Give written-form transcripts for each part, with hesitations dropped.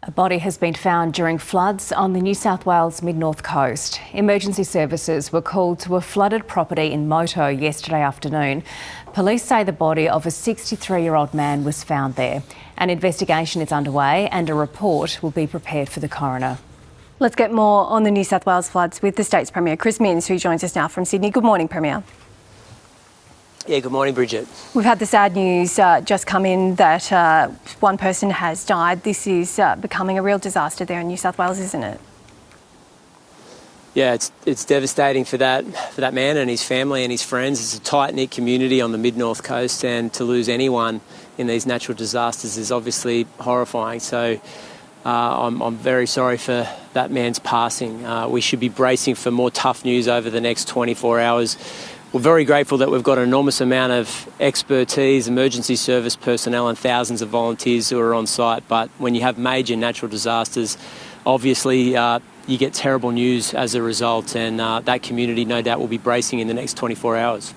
A body has been found during floods on the New South Wales Mid North Coast. Emergency services were called to a flooded property in Moto yesterday afternoon. Police say the body of a 63-year-old man was found there. An investigation is underway and a report will be prepared for the coroner. Let's get more on the New South Wales floods with the state's Premier Chris Minns, who joins us now from Sydney. Good morning, Premier. Yeah, good morning, Bridget. We've had the sad news just come in that one person has died. This is becoming a real disaster there in New South Wales, isn't it? Yeah, it's devastating for that man and his family and his friends. It's a tight-knit community on the Mid North Coast, and to lose anyone in these natural disasters is obviously horrifying. So I'm very sorry for that man's passing. We should be bracing for more tough news over the next 24 hours. We're very grateful that we've got an enormous amount of expertise, emergency service personnel and thousands of volunteers who are on site. But when you have major natural disasters, obviously you get terrible news as a result, and that community no doubt will be bracing in the next 24 hours.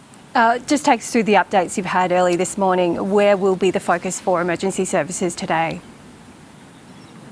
Just take us through the updates you've had early this morning. Where will be the focus for emergency services today?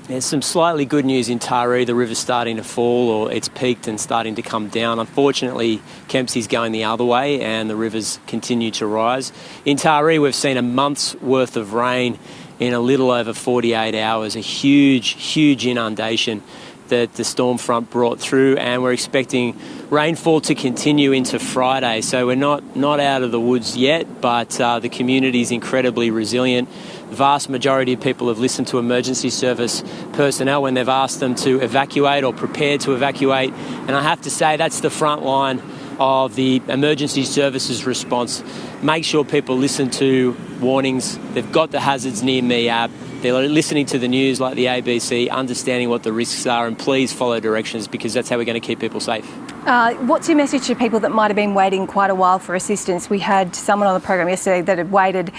There's some slightly good news in Taree. The river's starting to fall, or it's peaked and starting to come down. Unfortunately, Kempsey's going the other way and the rivers continue to rise. In Taree, we've seen a month's worth of rain in a little over 48 hours, a huge inundation that the storm front brought through, and we're expecting rainfall to continue into Friday. So we're not out of the woods yet, but the community is incredibly resilient. The vast majority of people have listened to emergency service personnel when they've asked them to evacuate or prepare to evacuate. And I have to say that's the front line of the emergency services response. Make sure people listen to warnings. They've got the Hazards Near Me app. They're listening to the news like the ABC, understanding what the risks are, and please follow directions, because that's how we're going to keep people safe. What's your message to people that might have been waiting quite a while for assistance? We had someone on the program yesterday that had waited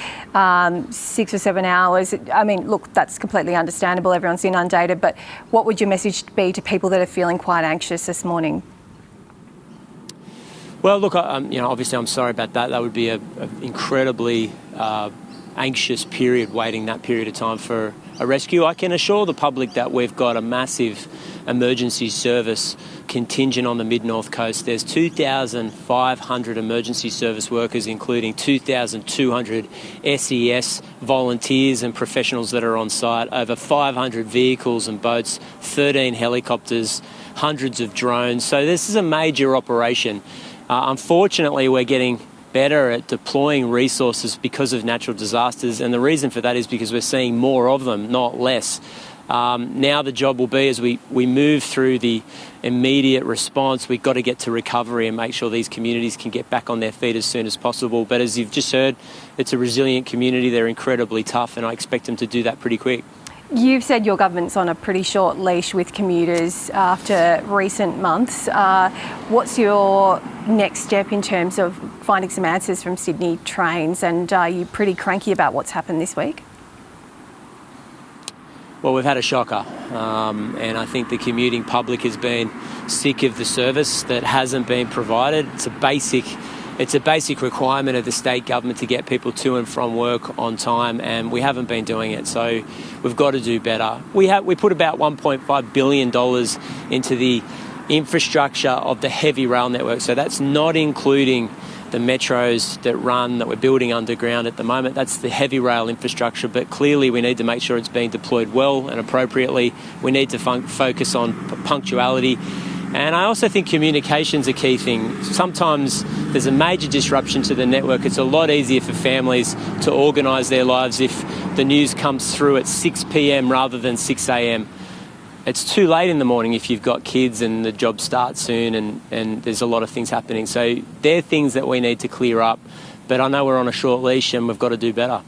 6 or 7 hours. I mean, look, that's completely understandable. Everyone's inundated. But what would your message be to people that are feeling quite anxious this morning? Well, look, obviously I'm sorry about that. That would be an incredibly anxious period, waiting that period of time for a rescue. I can assure the public that we've got a massive emergency service contingent on the Mid North Coast. There's 2,500 emergency service workers, including 2,200 SES volunteers and professionals that are on site, over 500 vehicles and boats, 13 helicopters, hundreds of drones. So this is a major operation. Unfortunately, we're getting better at deploying resources because of natural disasters, and the reason for that is because we're seeing more of them, not less. Now the job will be, as we move through the immediate response, we've got to get to recovery and make sure these communities can get back on their feet as soon as possible. But as you've just heard, it's a resilient community. They're incredibly tough, and I expect them to do that pretty quick. You've said your government's on a pretty short leash with commuters after recent months. What's your next step in terms of finding some answers from Sydney trains, and are you pretty cranky about what's happened this week? Well, we've had a shocker, and I think the commuting public has been sick of the service that hasn't been provided. It's a basic requirement of the state government to get people to and from work on time, and we haven't been doing it. So we've got to do better. We put about $1.5 billion into the infrastructure of the heavy rail network. So that's not including the metros that we're building underground at the moment. That's the heavy rail infrastructure, but clearly we need to make sure it's being deployed well and appropriately. We need to focus on punctuality. And I also think communication's a key thing. Sometimes there's a major disruption to the network. It's a lot easier for families to organise their lives if the news comes through at 6 p.m. rather than 6 a.m. It's too late in the morning if you've got kids and the job starts soon and there's a lot of things happening. So they're things that we need to clear up. But I know we're on a short leash and we've got to do better.